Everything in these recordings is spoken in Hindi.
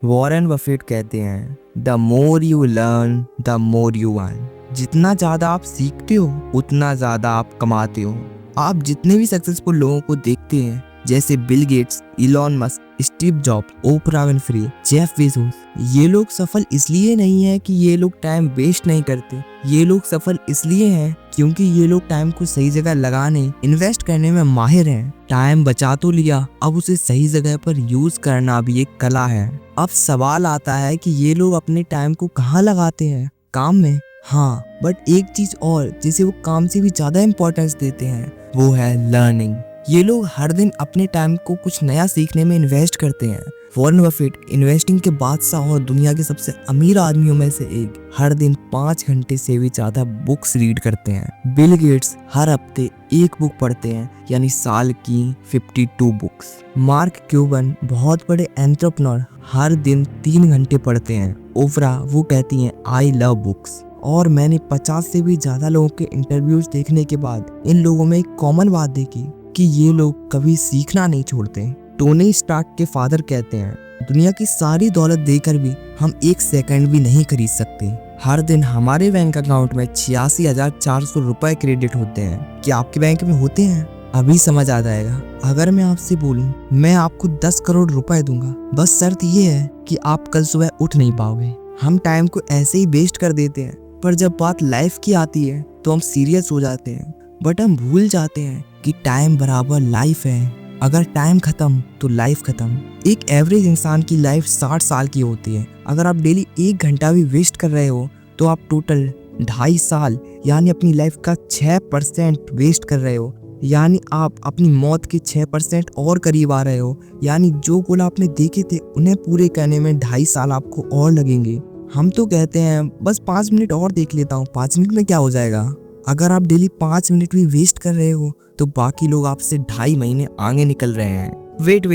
वॉरेन बफेट कहते हैं the more you learn the more you earn. जितना ज़्यादा आप सीखते हो उतना ज़्यादा आप कमाते हो। आप जितने भी सक्सेसफुल लोगों को देखते हैं जैसे Bill Gates, Elon Musk, Steve jobs, ओपरा विनफ्री, जेफ बेजोस, ये लोग सफल इसलिए नहीं है कि ये लोग टाइम वेस्ट नहीं करते। ये लोग सफल इसलिए हैं क्योंकि ये लोग टाइम को सही जगह लगाने, इन्वेस्ट करने में माहिर हैं। टाइम बचा तो लिया, अब उसे सही जगह पर यूज करना भी एक कला है। अब सवाल आता है कि ये लोग अपने टाइम को कहाँ लगाते हैं? काम में? हाँ, बट एक चीज और जिसे वो काम से भी ज्यादा इंपॉर्टेंस देते हैं वो है लर्निंग। ये लोग हर दिन अपने टाइम को कुछ नया सीखने में इन्वेस्ट करते हैं। वॉरेन बफेट इन्वेस्टिंग के बादशाह और दुनिया के सबसे अमीर आदमियों में से एक, हर दिन 5 घंटे से भी ज्यादा बुक्स रीड करते हैं। बिल गेट्स हर हफ्ते एक बुक पढ़ते हैं, यानी साल की 52 बुक्स। मार्क क्यूबन, बहुत बड़े एंटरप्रेन्योर, हर दिन 3 घंटे पढ़ते हैं। ओपरा, वो कहती हैं आई लव बुक्स। और मैंने 50 से भी ज्यादा लोगों के इंटरव्यूज देखने के बाद इन लोगों में एक कॉमन बात देखी कि ये लोग कभी सीखना नहीं छोड़ते। टोनी स्टार्क के फादर कहते हैं दुनिया की सारी दौलत देकर भी हम 1 सेकंड भी नहीं खरीद सकते। हर दिन हमारे बैंक अकाउंट में 86,400 रुपए क्रेडिट होते हैं। क्या आपके बैंक में होते हैं? अभी समझ आ जाएगा। अगर मैं आपसे बोलूं मैं आपको 10 करोड़ रुपए दूंगा, बस शर्त ये है कि आप कल सुबह उठ नहीं पाओगे। हम टाइम को ऐसे ही वेस्ट कर देते हैं, पर जब बात लाइफ की आती है तो हम सीरियस हो जाते हैं। बट हम भूल जाते हैं कि टाइम बराबर लाइफ है। अगर टाइम खत्म तो लाइफ खत्म। एक एवरेज इंसान की लाइफ 60 साल की होती है। अगर आप डेली 1 घंटा भी वेस्ट कर रहे हो तो आप टोटल 2.5 साल यानी अपनी लाइफ का 6% वेस्ट कर रहे हो। यानी आप अपनी मौत के 6% और करीब आ रहे हो। यानी जो गोल आपने देखे थे उन्हें पूरे करने में 2.5 साल आपको और लगेंगे। हम तो कहते हैं बस 5 मिनट और देख लेता हूँ, 5 मिनट में क्या हो जाएगा। अगर आप डेली 5 मिनट भी वेस्ट कर रहे हो तो बाकी लोग आपसे 2.5 महीने आगे निकल रहे हैं। वेट,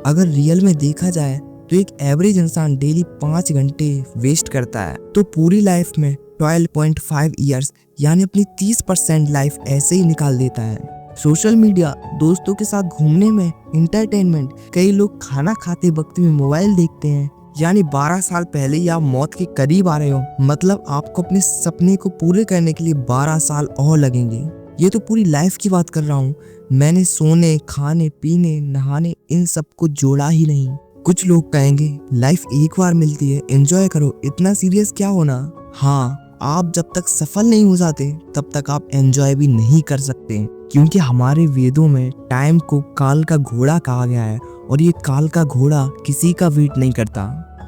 अगर रियल में देखा जाए तो एक एवरेज इंसान डेली 5 घंटे वेस्ट करता है तो पूरी लाइफ में 12.5 ईयर्स यानी अपनी 30% लाइफ ऐसे ही निकाल देता है। सोशल मीडिया, दोस्तों के साथ घूमने में, इंटरटेनमेंट, कई लोग खाना खाते वक्त भी मोबाइल देखते हैं। यानी 12 साल पहले ही आप मौत के करीब आ रहे हो। मतलब आपको अपने सपने को पूरे करने के लिए 12 साल और लगेंगे। ये तो पूरी लाइफ की बात कर रहा हूँ, मैंने सोने, खाने, पीने, नहाने इन सब को जोड़ा ही नहीं। कुछ लोग कहेंगे लाइफ एक बार मिलती है, एंजॉय करो, इतना सीरियस क्या होना। हाँ, आप जब तक सफल नहीं हो जाते तब तक आप एंजॉय भी नहीं कर सकते, क्योंकि हमारे वेदों में टाइम को काल का घोड़ा कहा गया है और ये काल का घोड़ा किसी का वेट नहीं करता।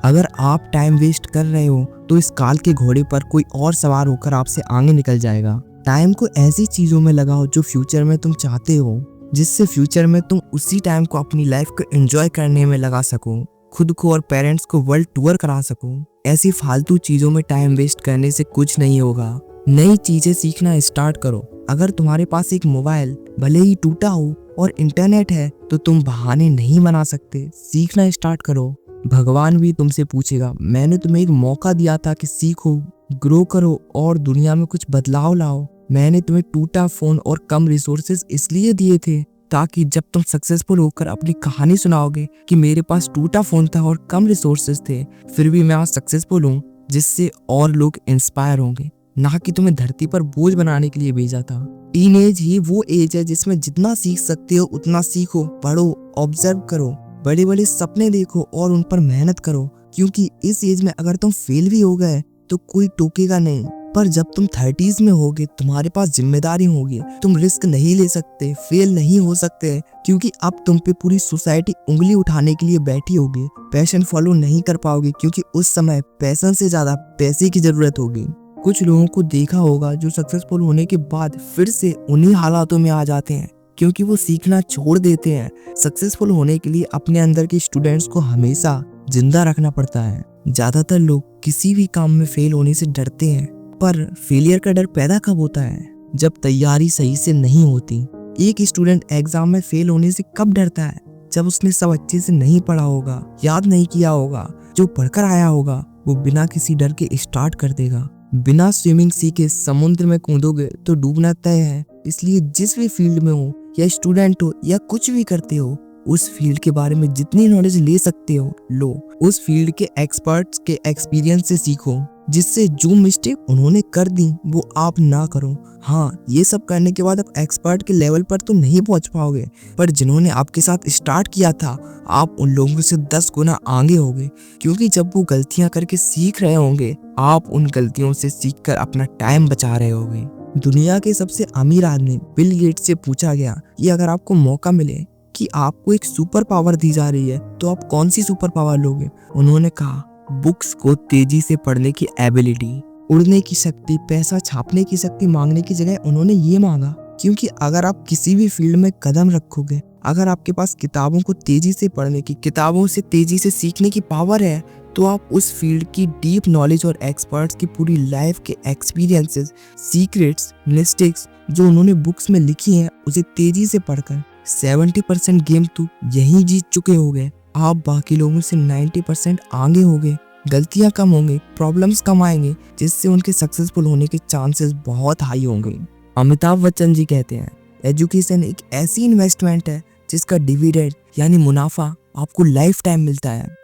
अगर आप टाइम वेस्ट कर रहे हो तो इस काल के घोड़े पर कोई और सवार होकर आपसे आगे निकल जाएगा। टाइम को ऐसी चीजों में लगाओ जो फ्यूचर में तुम चाहते हो, जिससे फ्यूचर में तुम उसी टाइम को अपनी लाइफ को एंजॉय करने में लगा सको, खुद को और पेरेंट्स को वर्ल्ड टूर करा सको। ऐसी फालतू चीजों में टाइम वेस्ट करने से कुछ नहीं होगा। नई चीजें सीखना स्टार्ट करो। अगर तुम्हारे पास एक मोबाइल भले ही टूटा हो और इंटरनेट है तो तुम बहाने नहीं बना सकते, सीखना स्टार्ट करो। भगवान भी तुमसे पूछेगा मैंने तुम्हें एक मौका दिया था कि सीखो, ग्रो करो और दुनिया में कुछ बदलाव लाओ। मैंने तुम्हें टूटा फोन और कम रिसोर्सेज इसलिए दिए थे ताकि जब तुम सक्सेसफुल होकर अपनी कहानी सुनाओगे कि मेरे पास टूटा फोन था और कम रिसोर्सेज थे, फिर भी मैं आज सक्सेसफुल हूँ, जिससे और लोग इंस्पायर होंगे। ना कि तुम्हें धरती पर बोझ बनाने के लिए भेजा था। टीन एज ही वो एज है जिसमें जितना सीख सकते हो उतना सीखो, पढ़ो, ऑब्जर्व करो, बड़े बड़े सपने देखो और उन पर मेहनत करो, क्योंकि इस एज में अगर तुम फेल भी हो गए तो कोई टोकेगा नहीं। पर जब तुम 30s में होगे तुम्हारे पास जिम्मेदारी होगी, तुम रिस्क नहीं ले सकते, फेल नहीं हो सकते, क्योंकि अब तुम पे पूरी सोसाइटी उंगली उठाने के लिए बैठी होगी। पैशन फॉलो नहीं कर पाओगे क्योंकि उस समय पैशन से ज्यादा पैसे की जरूरत होगी। कुछ लोगों को देखा होगा जो सक्सेसफुल होने के बाद फिर से उन्हीं हालातों में आ जाते हैं क्योंकि वो सीखना छोड़ देते हैं। सक्सेसफुल होने के लिए अपने अंदर के स्टूडेंट्स को हमेशा जिंदा रखना पड़ता है। ज्यादातर लोग किसी भी काम में फेल होने से डरते हैं, पर फेलियर का डर पैदा कब होता है? जब तैयारी सही से नहीं होती। एक स्टूडेंट एग्जाम में फेल होने से कब डरता है? जब उसने सब अच्छे से नहीं पढ़ा होगा, याद नहीं किया होगा, जो पढ़कर आया होगा वो बिना किसी डर के स्टार्ट कर देगा। बिना स्विमिंग सीखे समुद्र में कूदोगे तो डूबना तय है। इसलिए जिस भी फील्ड में हो या स्टूडेंट हो या कुछ भी करते हो, उस फील्ड के बारे में जितनी नॉलेज ले सकते हो लो। उस फील्ड के एक्सपर्ट्स के एक्सपीरियंस से सीखो, जिससे जो मिस्टेक उन्होंने कर दी वो आप ना करो। हाँ, ये सब करने के बाद आप एक्सपर्ट के लेवल पर तो नहीं पहुंच पाओगे, पर जिन्होंने आपके साथ स्टार्ट किया था आप उन लोगों से 10 गुना आगे होगे, क्योंकि जब वो गलतियां करके सीख रहे होंगे आप उन गलतियों से सीखकर अपना टाइम बचा रहे होगे। दुनिया के सबसे अमीर आदमी बिल गेट्स से पूछा गया कि अगर आपको मौका मिले कि आपको एक सुपर पावर दी जा रही है तो आप कौन सी सुपर पावर लोगे? उन्होंने कहा बुक्स को तेजी से पढ़ने की एबिलिटी, उड़ने की शक्ति, पैसा छापने की शक्ति मांगने की जगह उन्होंने ये मांगा, क्योंकि अगर आप किसी भी फील्ड में कदम रखोगे, अगर आपके पास किताबों को तेजी से पढ़ने की, किताबों से तेजी से सीखने की पावर है, तो आप उस फील्ड की डीप नॉलेज और एक्सपर्ट्स की पूरी लाइफ के एक्सपीरियंसेस, सीक्रेट्स, मिस्टेक्स जो उन्होंने बुक्स में लिखी हैं उसे तेजी से पढ़कर 70% गेम तो यही जीत चुके होंगे। आप बाकी लोगों से 90% आगे होंगे, गलतियां कम होंगी, प्रॉब्लम्स कम आएंगे, जिससे उनके सक्सेसफुल होने के चांसेस बहुत हाई होंगे। अमिताभ बच्चन जी कहते हैं एजुकेशन एक ऐसी इन्वेस्टमेंट है जिसका डिविडेंड यानी मुनाफा आपको लाइफ टाइम मिलता है।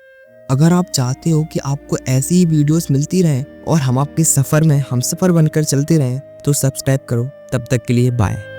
अगर आप चाहते हो कि आपको ऐसी ही वीडियोस मिलती रहें और हम आपके सफ़र में हमसफ़र बनकर चलते रहें तो सब्सक्राइब करो। तब तक के लिए बाय।